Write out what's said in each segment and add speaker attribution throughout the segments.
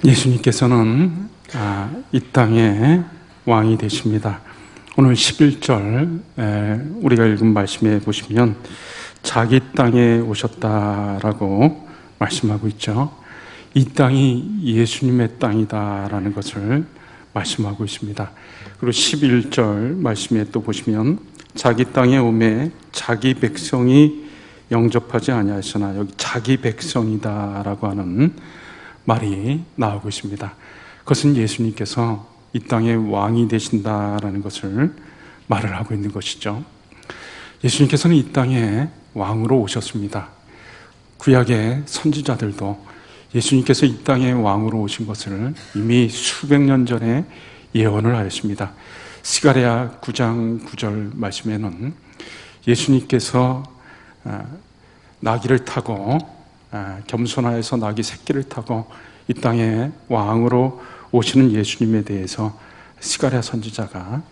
Speaker 1: 예수님께서는 이 땅의 왕이 되십니다. 오늘 11절 우리가 읽은 말씀에 보시면 자기 땅에 오셨다라고 말씀하고 있죠. 이 땅이 예수님의 땅이다라는 것을 말씀하고 있습니다. 그리고 11절 말씀에 또 보시면 자기 땅에 오매 자기 백성이 영접하지 아니하시나, 여기 자기 백성이다라고 하는 말이 나오고 있습니다. 그것은 예수님께서 이 땅의 왕이 되신다라는 것을 말을 하고 있는 것이죠. 예수님께서는 이 땅에 왕으로 오셨습니다. 구약의 선지자들도 예수님께서 이 땅에 왕으로 오신 것을 이미 수백 년 전에 예언을 하였습니다. 스가랴 9장 9절 말씀에는 예수님께서 나귀를 타고 겸손하여서 나귀 새끼를 타고 이 땅에 왕으로 오시는 예수님에 대해서 스가랴 선지자가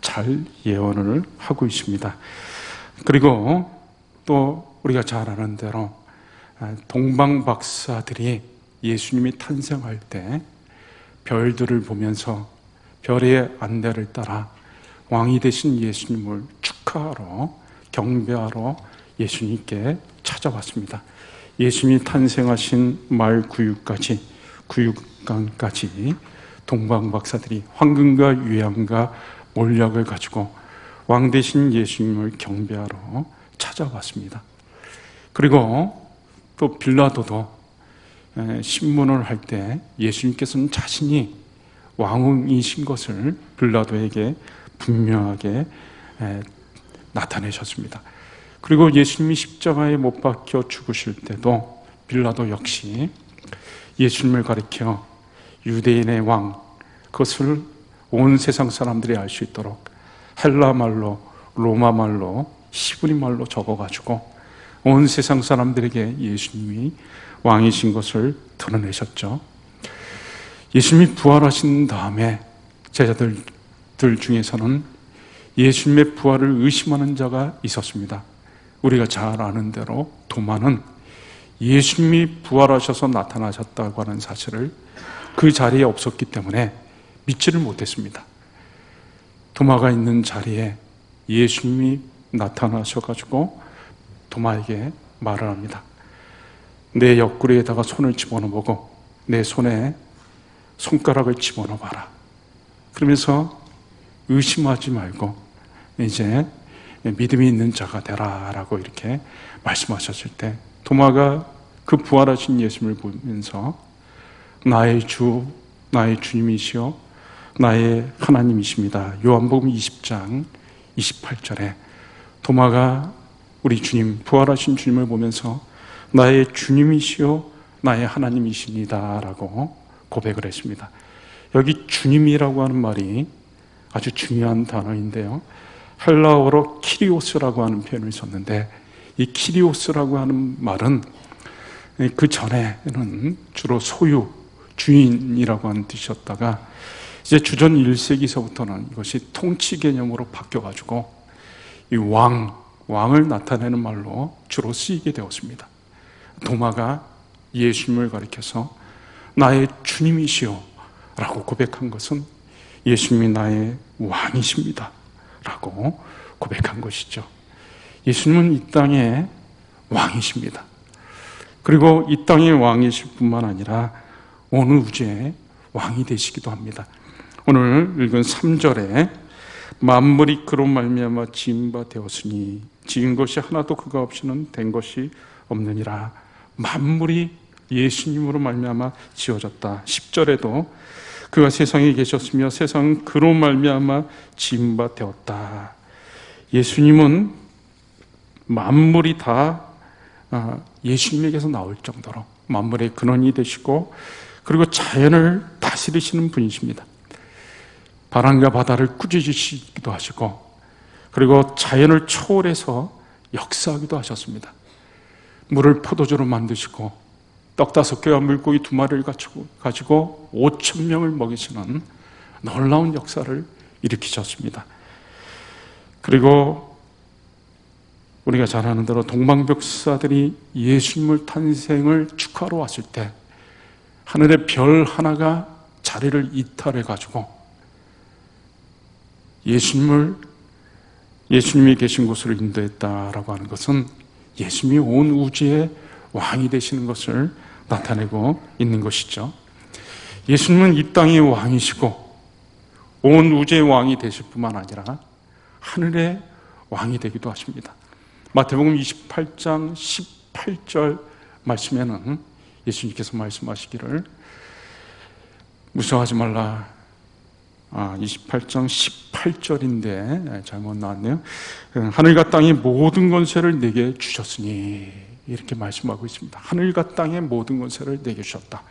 Speaker 1: 잘 예언을 하고 있습니다. 그리고 또 우리가 잘 아는 대로 동방 박사들이 예수님이 탄생할 때 별들을 보면서 별의 안내를 따라 왕이 되신 예수님을 축하하러 경배하러 예수님께 찾아왔습니다. 예수님이 탄생하신 말 구육강까지 동방 박사들이 황금과 유향과 몰약을 가지고 왕 되신 예수님을 경배하러 찾아왔습니다. 그리고 또 빌라도도 신문을 할 때 예수님께서는 자신이 왕이신 것을 빌라도에게 분명하게 나타내셨습니다. 그리고 예수님이 십자가에 못 박혀 죽으실 때도 빌라도 역시 예수님을 가리켜 유대인의 왕, 그것을 온 세상 사람들이 알 수 있도록 헬라 말로, 로마 말로, 히브리 말로 적어가지고 온 세상 사람들에게 예수님이 왕이신 것을 드러내셨죠. 예수님이 부활하신 다음에 제자들 중에서는 예수님의 부활을 의심하는 자가 있었습니다. 우리가 잘 아는 대로 도마는 예수님이 부활하셔서 나타나셨다고 하는 사실을 그 자리에 없었기 때문에 믿지를 못했습니다. 도마가 있는 자리에 예수님이 나타나셔가지고 도마에게 말을 합니다. 내 옆구리에다가 손을 집어넣어보고 내 손에 손가락을 집어넣어봐라. 그러면서 의심하지 말고 이제 믿음이 있는 자가 되라라고 이렇게 말씀하셨을 때 도마가 그 부활하신 예수님을 보면서 나의 주, 나의 주님이시여 나의 하나님이십니다. 요한복음 20장 28절에 도마가 우리 주님, 부활하신 주님을 보면서 나의 주님이시여 나의 하나님이십니다 라고 고백을 했습니다. 여기 주님이라고 하는 말이 아주 중요한 단어인데요, 헬라어로 키리오스라고 하는 표현을 썼는데 이 키리오스라고 하는 말은 그 전에는 주로 소유, 주인이라고 하는 뜻이었다가 이제 주전 1세기서부터는 이것이 통치 개념으로 바뀌어가지고 이 왕을 나타내는 말로 주로 쓰이게 되었습니다. 도마가 예수님을 가리켜서 나의 주님이시오 라고 고백한 것은 예수님이 나의 왕이십니다 라고 고백한 것이죠. 예수님은 이 땅의 왕이십니다. 그리고 이 땅의 왕이실 뿐만 아니라 온 우주의 왕이 되시기도 합니다. 오늘 읽은 3절에 만물이 그로 말미암아 지은 바 되었으니 지은 것이 하나도 그가 없이는 된 것이 없느니라. 만물이 예수님으로 말미암아 지어졌다. 10절에도 그가 세상에 계셨으며 세상은 그로 말미암아 지은 바 되었다. 예수님은 만물이 다 예수님에게서 나올 정도로 만물의 근원이 되시고 그리고 자연을 다스리시는 분이십니다. 바람과 바다를 꾸짖으시기도 하시고 그리고 자연을 초월해서 역사하기도 하셨습니다. 물을 포도주로 만드시고 떡 5개와 물고기 2마리를 가지고 5,000명을 먹이시는 놀라운 역사를 일으키셨습니다. 그리고 우리가 잘 아는 대로 동방박사들이 예수님을 탄생을 축하하러 왔을 때 하늘의 별 하나가 자리를 이탈해 가지고 예수님이 계신 곳으로 인도했다라고 하는 것은 예수님이 온 우주의 왕이 되시는 것을 나타내고 있는 것이죠. 예수님은 이 땅의 왕이시고 온 우주의 왕이 되실 뿐만 아니라 하늘의 왕이 되기도 하십니다. 마태복음 28장 18절 말씀에는 예수님께서 말씀하시기를 무서워하지 말라. 28장 18절인데 잘못 나왔네요. 하늘과 땅의 모든 권세를 내게 주셨으니 이렇게 말씀하고 있습니다. 하늘과 땅의 모든 권세를 내게 주셨다.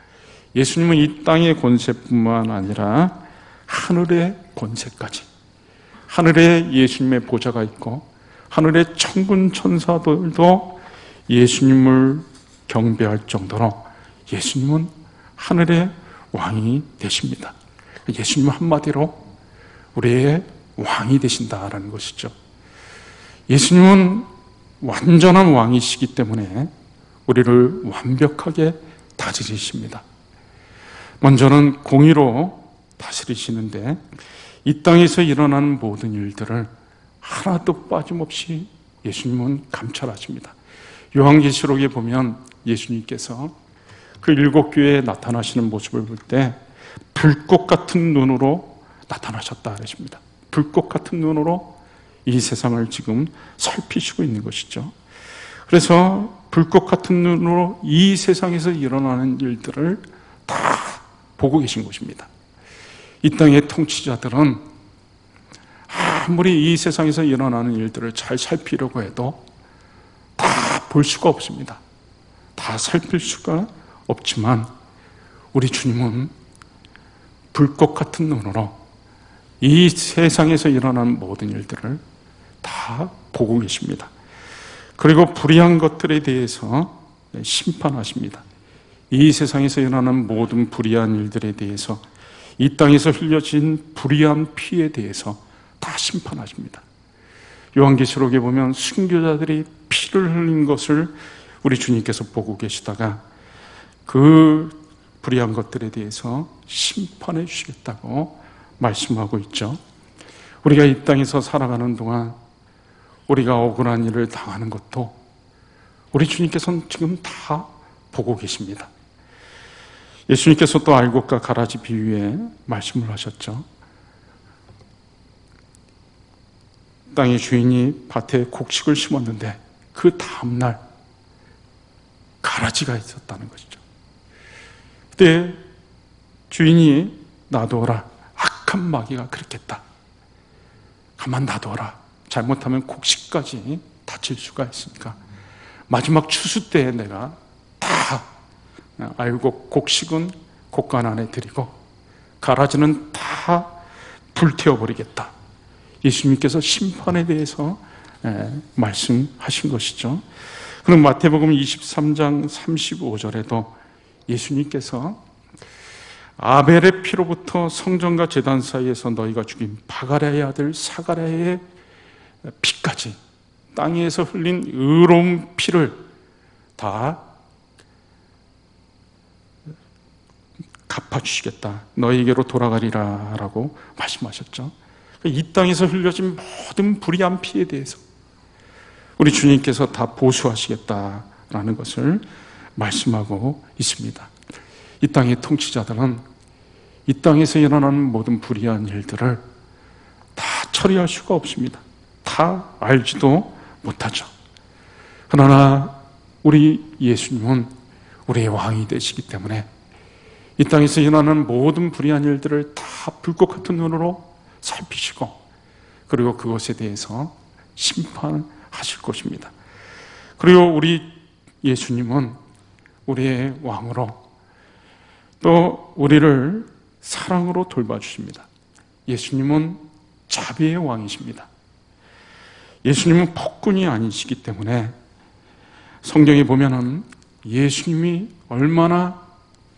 Speaker 1: 예수님은 이 땅의 권세뿐만 아니라 하늘의 권세까지, 하늘에 예수님의 보좌가 있고 하늘의 천군 천사들도 예수님을 경배할 정도로 예수님은 하늘의 왕이 되십니다. 예수님은 한마디로 우리의 왕이 되신다라는 것이죠. 예수님은 완전한 왕이시기 때문에 우리를 완벽하게 다스리십니다. 먼저는 공의로 다스리시는데 이 땅에서 일어나는 모든 일들을 하나도 빠짐없이 예수님은 감찰하십니다. 요한계시록에 보면 예수님께서 그 7교회에 나타나시는 모습을 볼 때 불꽃 같은 눈으로 나타나셨다 그러십니다. 불꽃 같은 눈으로 이 세상을 지금 살피시고 있는 것이죠. 그래서 불꽃 같은 눈으로 이 세상에서 일어나는 일들을 다 보고 계신 것입니다. 이 땅의 통치자들은 아무리 이 세상에서 일어나는 일들을 잘 살피려고 해도 다 볼 수가 없습니다. 다 살필 수가 없지만 우리 주님은 불꽃 같은 눈으로 이 세상에서 일어나는 모든 일들을 다 보고 계십니다. 그리고 불의한 것들에 대해서 심판하십니다. 이 세상에서 일어나는 모든 불의한 일들에 대해서, 이 땅에서 흘려진 불의한 피에 대해서 다 심판하십니다. 요한계시록에 보면 순교자들이 피를 흘린 것을 우리 주님께서 보고 계시다가 그 불의한 것들에 대해서 심판해 주시겠다고 말씀하고 있죠. 우리가 이 땅에서 살아가는 동안 우리가 억울한 일을 당하는 것도 우리 주님께서는 지금 다 보고 계십니다. 예수님께서 또 알곡과 가라지 비유에 말씀을 하셨죠. 땅의 주인이 밭에 곡식을 심었는데 그 다음날 가라지가 있었다는 것이죠. 그때 주인이 놔두어라. 악한 마귀가 그렇겠다. 가만 놔두어라. 잘못하면 곡식까지 다칠 수가 있으니까 마지막 추수 때에 내가 다 알곡, 곡식은 곡간 안에 들이고 가라지는 다 불태워버리겠다. 예수님께서 심판에 대해서 말씀하신 것이죠. 그럼 마태복음 23장 35절에도 예수님께서 아벨의 피로부터 성전과 제단 사이에서 너희가 죽인 바가랴의 아들 사가랴의 피까지 땅에서 흘린 의로운 피를 다 갚아주시겠다. 너희에게로 돌아가리라 라고 말씀하셨죠. 이 땅에서 흘려진 모든 불의한 피에 대해서 우리 주님께서 다 보수하시겠다라는 것을 말씀하고 있습니다. 이 땅의 통치자들은 이 땅에서 일어나는 모든 불의한 일들을 다 처리할 수가 없습니다. 다 알지도 못하죠. 그러나 우리 예수님은 우리의 왕이 되시기 때문에 이 땅에서 일어나는 모든 불의한 일들을 다 불꽃 같은 눈으로 살피시고 그리고 그것에 대해서 심판하실 것입니다. 그리고 우리 예수님은 우리의 왕으로 또 우리를 사랑으로 돌봐주십니다. 예수님은 자비의 왕이십니다. 예수님은 폭군이 아니시기 때문에 성경에 보면은 예수님이 얼마나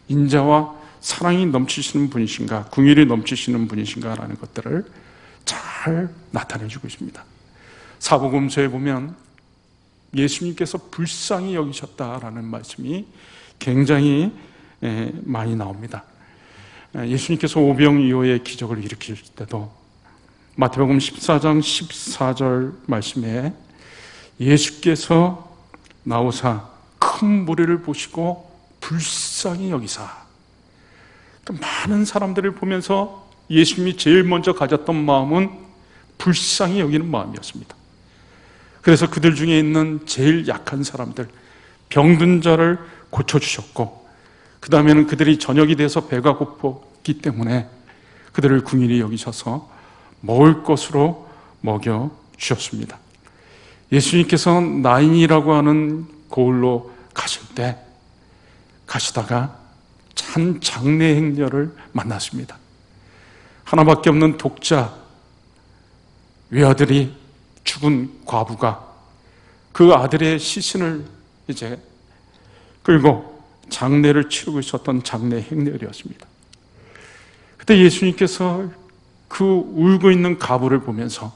Speaker 1: 인자와 사랑이 넘치시는 분이신가, 긍휼이 넘치시는 분이신가라는 것들을 잘 나타내주고 있습니다. 사복음서에 보면 예수님께서 불쌍히 여기셨다라는 말씀이 굉장히 많이 나옵니다. 예수님께서 오병이어의 기적을 일으킬 때도 마태복음 14장 14절 말씀에 예수께서 나오사 큰 무리를 보시고 불쌍히 여기사, 많은 사람들을 보면서 예수님이 제일 먼저 가졌던 마음은 불쌍히 여기는 마음이었습니다. 그래서 그들 중에 있는 제일 약한 사람들, 병든 자를 고쳐주셨고, 그 다음에는 그들이 저녁이 돼서 배가 고팠기 때문에 그들을 긍휼히 여기셔서 먹을 것으로 먹여주셨습니다. 예수님께서 나인이라고 하는 고을로 가실 때 가시다가 한 장례 행렬을 만났습니다. 하나밖에 없는 독자 외아들이 죽은 과부가 그 아들의 시신을 이제 끌고 장례를 치르고 있었던 장례 행렬이었습니다. 그때 예수님께서 그 울고 있는 과부를 보면서,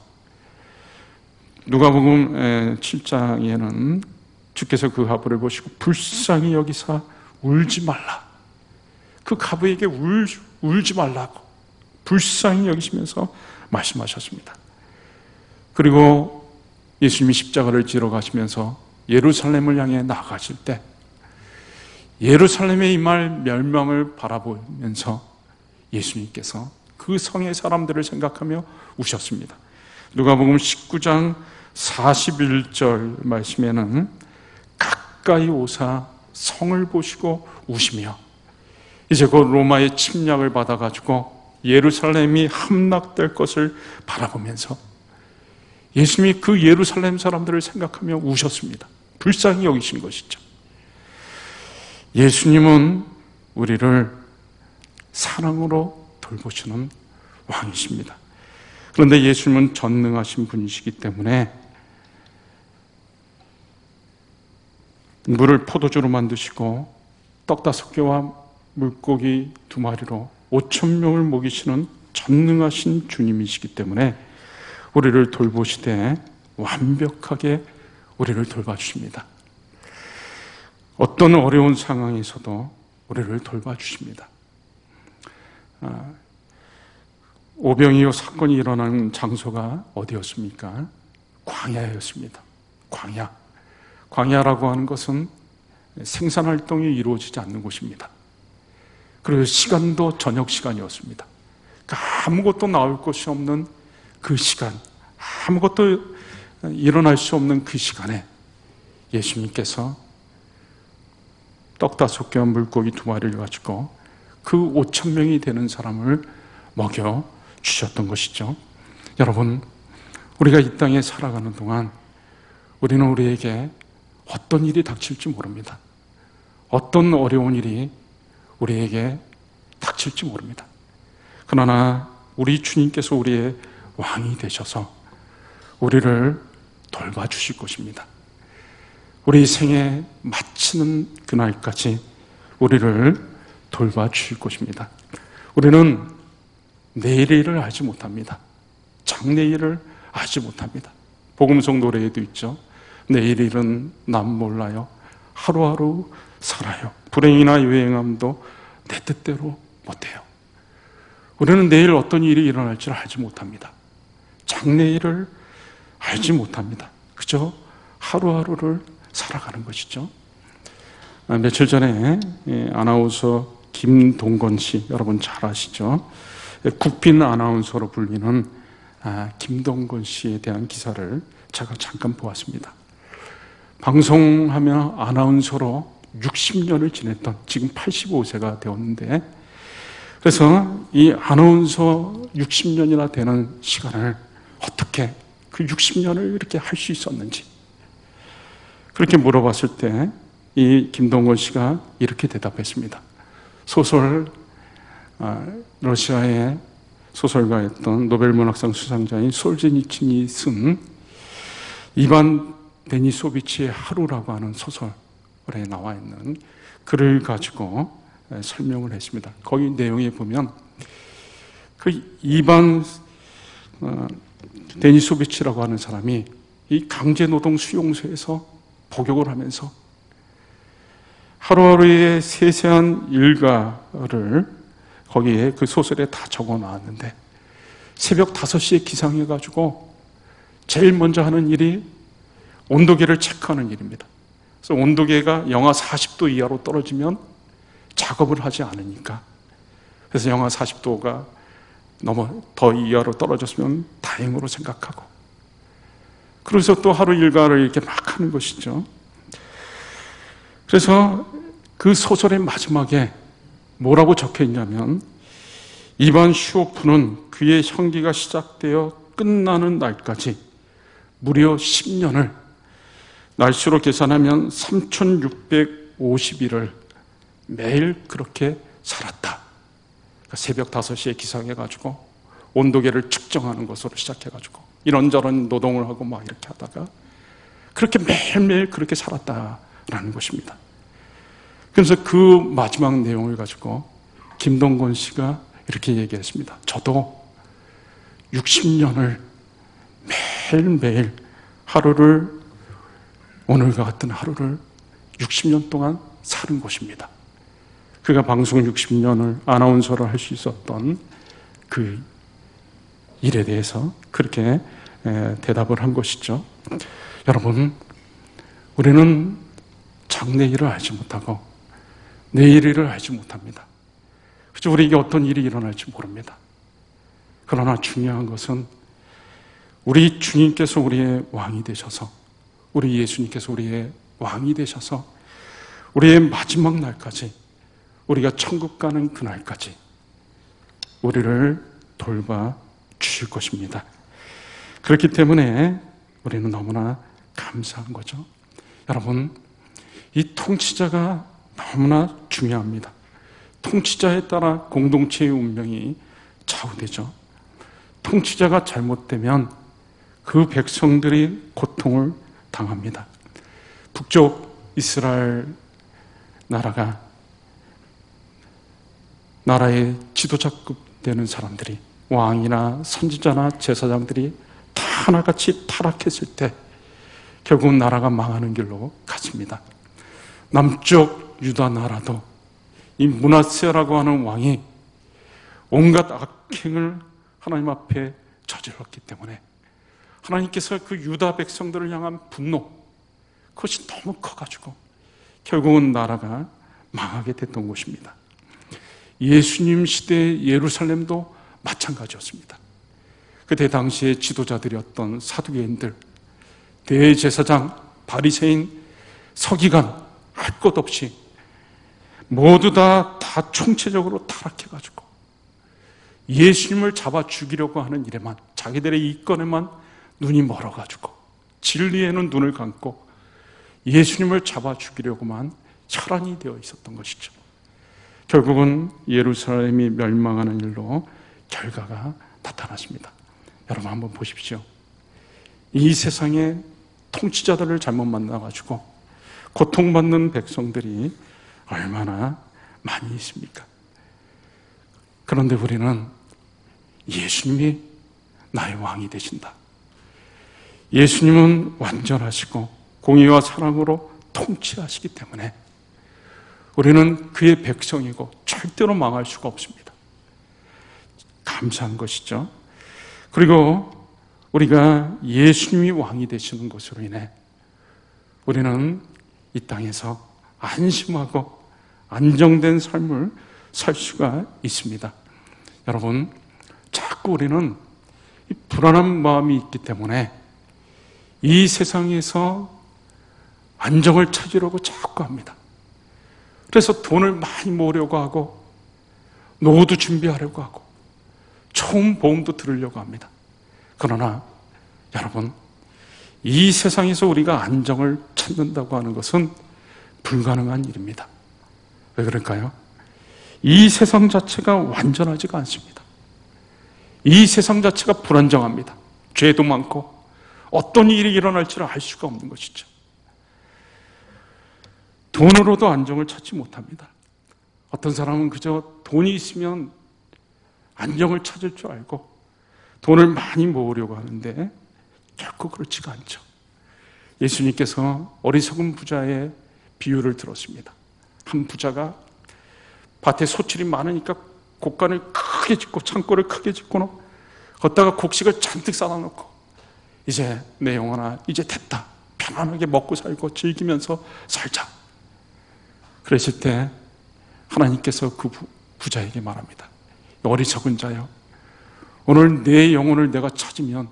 Speaker 1: 누가복음 7장에는 주께서 그 과부를 보시고 불쌍히 여기사 울지 말라, 그 과부에게 울지 말라고 불쌍히 여기시면서 말씀하셨습니다. 그리고 예수님이 십자가를 지러 가시면서 예루살렘을 향해 나아가실 때 예루살렘의 임할 멸망을 바라보면서 예수님께서 그 성의 사람들을 생각하며 우셨습니다. 누가복음 19장 41절 말씀에는 가까이 오사 성을 보시고 우시며, 이제 곧 로마의 침략을 받아가지고 예루살렘이 함락될 것을 바라보면서 예수님이 그 예루살렘 사람들을 생각하며 우셨습니다. 불쌍히 여기신 것이죠. 예수님은 우리를 사랑으로 돌보시는 왕이십니다. 그런데 예수님은 전능하신 분이시기 때문에 물을 포도주로 만드시고 떡 5개와 물고기 2마리로 5,000명을 먹이시는 전능하신 주님이시기 때문에 우리를 돌보시되 완벽하게 우리를 돌봐주십니다. 어떤 어려운 상황에서도 우리를 돌봐주십니다. 오병이어 사건이 일어난 장소가 어디였습니까? 광야였습니다. 광야라고 하는 것은 생산활동이 이루어지지 않는 곳입니다. 그리고 시간도 저녁 시간이었습니다. 그러니까 아무것도 나올 것이 없는 그 시간, 아무것도 일어날 수 없는 그 시간에 예수님께서 떡 5개와 물고기 2마리를 가지고 그 5,000명이 되는 사람을 먹여 주셨던 것이죠. 여러분, 우리가 이 땅에 살아가는 동안 우리는 우리에게 어떤 일이 닥칠지 모릅니다. 어떤 어려운 일이 우리에게 닥칠지 모릅니다. 그러나 우리 주님께서 우리의 왕이 되셔서 우리를 돌봐주실 것입니다. 우리 생에 마치는 그날까지 우리를 돌봐주실 것입니다. 우리는 내일의 일을 알지 못합니다. 장래의 일을 알지 못합니다. 복음성 노래에도 있죠. 내일 일은 남 몰라요. 하루하루 살아요. 불행이나 유행함도 내 뜻대로 못해요. 우리는 내일 어떤 일이 일어날지 알지 못합니다. 장래의 일을 알지 못합니다. 그저 하루하루를 살아가는 것이죠. 며칠 전에 아나운서 김동건 씨, 여러분 잘 아시죠? 국빈 아나운서로 불리는 김동건 씨에 대한 기사를 제가 잠깐 보았습니다. 방송하며 아나운서로 60년을 지냈던, 지금 85세가 되었는데, 그래서 이 아나운서 60년이나 되는 시간을 어떻게 그 60년을 이렇게 할 수 있었는지 그렇게 물어봤을 때 이 김동건 씨가 이렇게 대답했습니다. 소설, 러시아의 소설가였던 노벨문학상 수상자인 솔제니친이 쓴 이반 데니소비치의 하루라고 하는 소설에 나와 있는 글을 가지고 설명을 했습니다. 거기 내용에 보면 그 이반 데니소비치라고 하는 사람이 이 강제노동 수용소에서 복역을 하면서 하루하루의 세세한 일과를 거기에 그 소설에 다 적어 놨는데 새벽 5시에 기상해가지고 제일 먼저 하는 일이 온도계를 체크하는 일입니다. 그래서 온도계가 영하 40도 이하로 떨어지면 작업을 하지 않으니까, 그래서 영하 40도가 너무 더 이하로 떨어졌으면 다행으로 생각하고, 그래서 또 하루 일과를 이렇게 막 하는 것이죠. 그래서 그 소설의 마지막에 뭐라고 적혀 있냐면, 이반 슈오프는 그의 형기가 시작되어 끝나는 날까지 무려 10년을 날수로 계산하면 3650일을 매일 그렇게 살았다. 그러니까 새벽 5시에 기상해가지고 온도계를 측정하는 것으로 시작해가지고 이런저런 노동을 하고 막 이렇게 하다가 그렇게 매일매일 그렇게 살았다라는 것입니다. 그래서 그 마지막 내용을 가지고 김동건 씨가 이렇게 얘기했습니다. 저도 60년을 매일매일 하루를, 오늘과 같은 하루를 60년 동안 사는 것입니다. 그가 방송 60년을 아나운서를 할 수 있었던 그 일에 대해서 그렇게 대답을 한 것이죠. 여러분, 우리는 장래일을 알지 못하고 내일 일을 알지 못합니다. 그죠? 우리에게 어떤 일이 일어날지 모릅니다. 그러나 중요한 것은 우리 주님께서 우리의 왕이 되셔서, 우리 예수님께서 우리의 왕이 되셔서 우리의 마지막 날까지, 우리가 천국 가는 그날까지 우리를 돌봐 주실 것입니다. 그렇기 때문에 우리는 너무나 감사한 거죠. 여러분, 이 통치자가 너무나 중요합니다. 통치자에 따라 공동체의 운명이 좌우되죠. 통치자가 잘못되면 그 백성들이 고통을 당합니다. 북쪽 이스라엘 나라가, 나라의 지도자급 되는 사람들이, 왕이나 선지자나 제사장들이 다 하나같이 타락했을 때 결국은 나라가 망하는 길로 갔습니다. 남쪽 유다 나라도 이 므낫세라고 하는 왕이 온갖 악행을 하나님 앞에 저질렀기 때문에 하나님께서 그 유다 백성들을 향한 분노, 그것이 너무 커가지고 결국은 나라가 망하게 됐던 것입니다. 예수님 시대의 예루살렘도 마찬가지였습니다. 그때 당시에 지도자들이었던 사두개인들, 대제사장, 바리새인, 서기관 할 것 없이 모두 다 총체적으로 타락해가지고 예수님을 잡아 죽이려고 하는 일에만, 자기들의 이권에만 눈이 멀어가지고 진리에는 눈을 감고 예수님을 잡아 죽이려고만 혈안이 되어 있었던 것이죠. 결국은 예루살렘이 멸망하는 일로 결과가 나타났습니다. 여러분 한번 보십시오. 이 세상에 통치자들을 잘못 만나가지고 고통받는 백성들이 얼마나 많이 있습니까? 그런데 우리는 예수님이 나의 왕이 되신다. 예수님은 완전하시고 공의와 사랑으로 통치하시기 때문에 우리는 그의 백성이고 절대로 망할 수가 없습니다. 감사한 것이죠. 그리고 우리가 예수님이 왕이 되시는 것으로 인해 우리는 이 땅에서 안심하고 안정된 삶을 살 수가 있습니다. 여러분, 자꾸 우리는 이 불안한 마음이 있기 때문에 이 세상에서 안정을 찾으려고 자꾸 합니다. 그래서 돈을 많이 모으려고 하고 노후도 준비하려고 하고 좋은 보험도 들으려고 합니다. 그러나 여러분, 이 세상에서 우리가 안정을 찾는다고 하는 것은 불가능한 일입니다. 왜 그럴까요? 이 세상 자체가 완전하지가 않습니다. 이 세상 자체가 불안정합니다. 죄도 많고 어떤 일이 일어날지를 알 수가 없는 것이죠. 돈으로도 안정을 찾지 못합니다. 어떤 사람은 그저 돈이 있으면 안정을 찾을 줄 알고 돈을 많이 모으려고 하는데 결코 그렇지가 않죠. 예수님께서 어리석은 부자의 비유를 들었습니다. 한 부자가 밭에 소출이 많으니까 곡간을 크게 짓고 창고를 크게 짓고 걷다가 곡식을 잔뜩 쌓아 놓고 이제 내 영혼아 이제 됐다, 편안하게 먹고 살고 즐기면서 살자. 그랬을 때 하나님께서 그 부자에게 말합니다. 어리석은 자여, 오늘 내 영혼을 내가 찾으면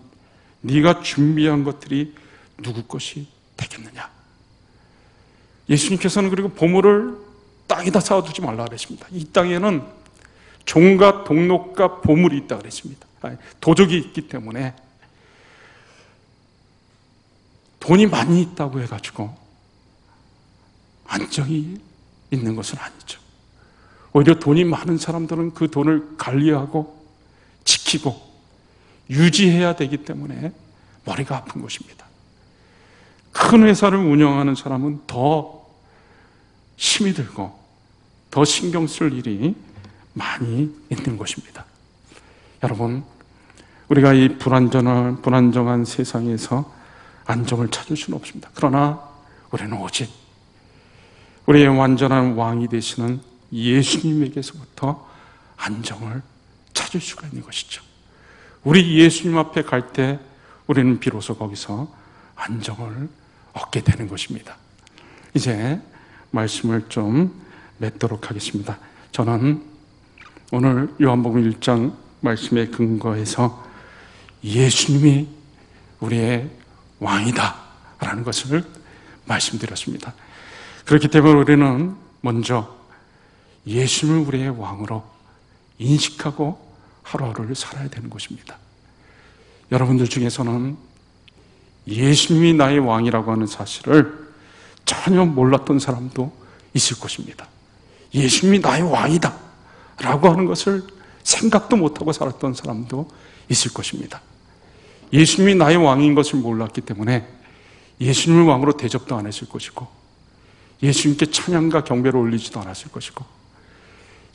Speaker 1: 네가 준비한 것들이 누구 것이 되겠느냐. 예수님께서는 그리고 보물을 땅에다 쌓아두지 말라 그랬습니다. 이 땅에는 종과 동록과 보물이 있다 그랬습니다. 도적이 있기 때문에 돈이 많이 있다고 해가지고 안정이 있는 것은 아니죠. 오히려 돈이 많은 사람들은 그 돈을 관리하고 지키고 유지해야 되기 때문에 머리가 아픈 것입니다. 큰 회사를 운영하는 사람은 더 힘이 들고 더 신경 쓸 일이 많이 있는 것입니다. 여러분, 우리가 이 불안정한 세상에서 안정을 찾을 수는 없습니다. 그러나 우리는 오직 우리의 완전한 왕이 되시는 예수님에게서부터 안정을 찾을 수가 있는 것이죠. 우리 예수님 앞에 갈 때 우리는 비로소 거기서 안정을 얻게 되는 것입니다. 이제 말씀을 좀 맺도록 하겠습니다. 저는 오늘 요한복음 1장 말씀에 근거해서 예수님이 우리의 왕이다 라는 것을 말씀드렸습니다. 그렇기 때문에 우리는 먼저 예수님을 우리의 왕으로 인식하고 하루하루를 살아야 되는 것입니다. 여러분들 중에서는 예수님이 나의 왕이라고 하는 사실을 전혀 몰랐던 사람도 있을 것입니다. 예수님이 나의 왕이다 라고 하는 것을 생각도 못하고 살았던 사람도 있을 것입니다. 예수님이 나의 왕인 것을 몰랐기 때문에 예수님을 왕으로 대접도 안 했을 것이고, 예수님께 찬양과 경배를 올리지도 않았을 것이고,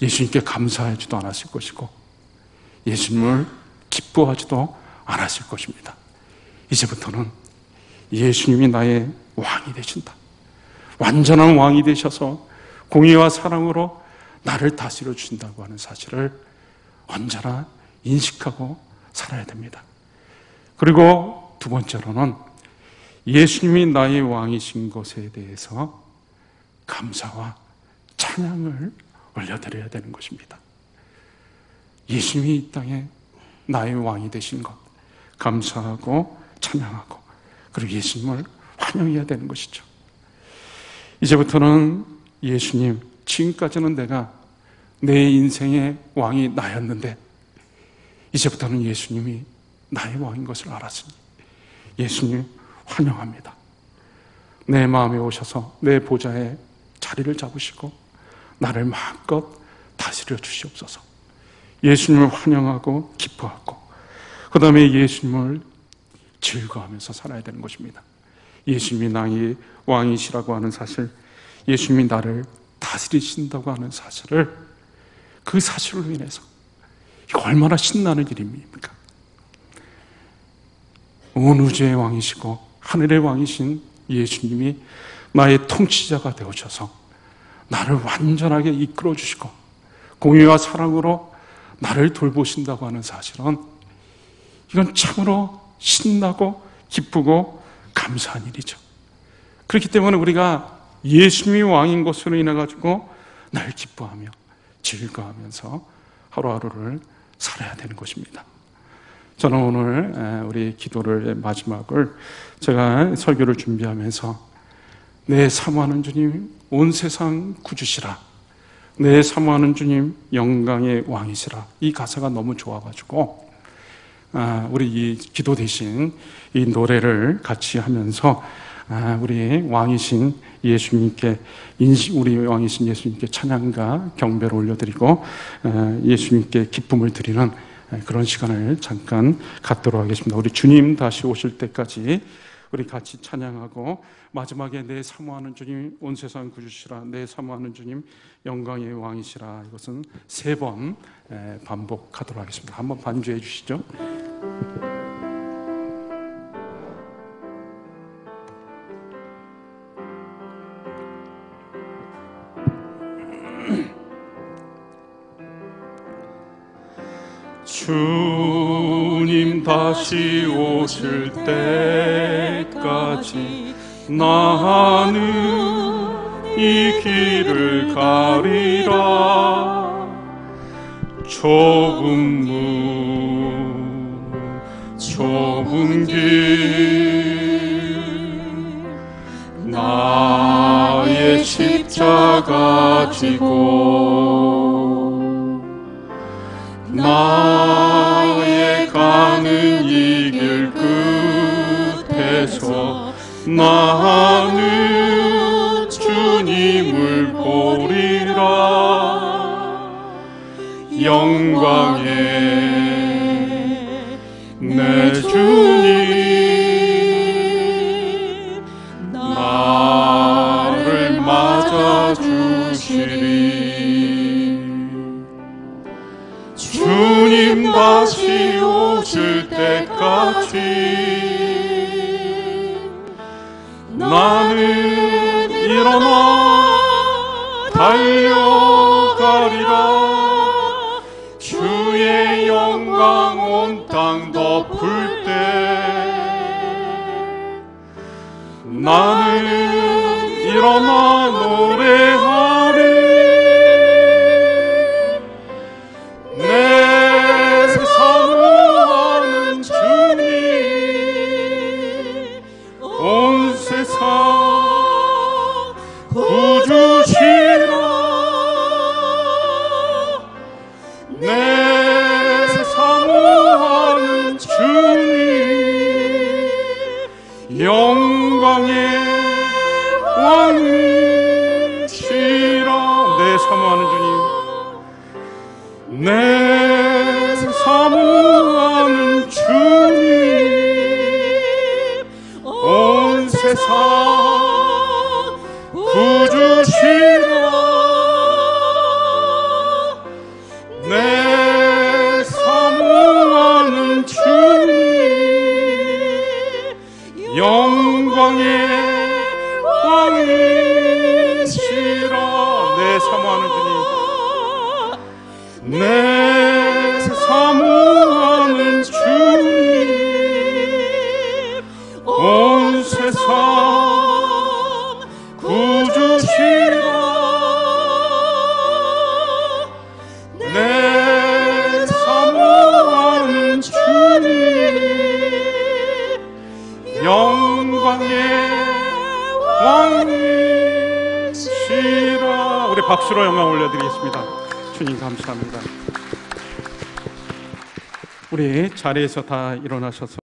Speaker 1: 예수님께 감사하지도 않았을 것이고, 예수님을 기뻐하지도 않았을 것입니다. 이제부터는 예수님이 나의 왕이 되신다, 완전한 왕이 되셔서 공의와 사랑으로 나를 다스려 주신다고 하는 사실을 언제나 인식하고 살아야 됩니다. 그리고 두 번째로는 예수님이 나의 왕이신 것에 대해서 감사와 찬양을 올려드려야 되는 것입니다. 예수님이 이 땅에 나의 왕이 되신 것 감사하고 찬양하고, 그리고 예수님을 환영해야 되는 것이죠. 이제부터는 예수님, 지금까지는 내가 내 인생의 왕이 나였는데 이제부터는 예수님이 나의 왕인 것을 알았으니 예수님 환영합니다. 내 마음에 오셔서 내 보좌에 자리를 잡으시고 나를 마음껏 다스려 주시옵소서. 예수님을 환영하고 기뻐하고, 그 다음에 예수님을 즐거워하면서 살아야 되는 것입니다. 예수님이 나의 왕이시라고 하는 사실, 예수님이 나를 다스리신다고 하는 사실을, 그 사실로 인해서 이거 얼마나 신나는 일입니까? 온 우주의 왕이시고 하늘의 왕이신 예수님이 나의 통치자가 되어셔서 나를 완전하게 이끌어 주시고 공의와 사랑으로 나를 돌보신다고 하는 사실은, 이건 참으로 신나고 기쁘고 감사한 일이죠. 그렇기 때문에 우리가 예수님이 왕인 것으로 인해 가지고 날 기뻐하며 즐거워하면서 하루하루를 살아야 되는 것입니다. 저는 오늘 우리 기도를 마지막을 제가 설교를 준비하면서 내 사모하는 주님 온 세상 구주시라, 내 사모하는 주님 영광의 왕이시라, 이 가사가 너무 좋아가지고 우리 이 기도 대신 이 노래를 같이 하면서 우리 왕이신 예수님께 우리 왕이신 예수님께 찬양과 경배를 올려드리고 예수님께 기쁨을 드리는 그런 시간을 잠깐 갖도록 하겠습니다. 우리 주님 다시 오실 때까지 우리 같이 찬양하고, 마지막에 내 사모하는 주님 온 세상 구주시라, 내 사모하는 주님 영광의 왕이시라, 이것은 3번 반복하도록 하겠습니다. 한번 반주해 주시죠. 주님 다시 오실 때까지 나는 이 길을 가리라. 좁은 길 나의 십자가 지고 나의 가는 이 길 끝에서 나는 주님을 보리라. 영광의 내 주님 나를 맞아주시리. 주님 다시 오실 때까지 나는 일어나 달려가리라. 주의 영광 온 땅 덮을 때 나는 일어나 노래하리. 내 사모하는 주님 온 세상 구주시라. 내 사모하는 주님 영광의 왕이시라. 내 사모하는 주님 내 사모하는 주님 온 세상 구주시라. 내 사모하는 주님 영광의 왕이시라. 내 사모하는 주님 내 사모하는 주님 온 세상 구주시라. 내 사모하는 주님 영광의 왕이시라. 우리 박수로 영광 올려드리겠습니다. 주님 감사합니다. 우리 자리에서 다 일어나셔서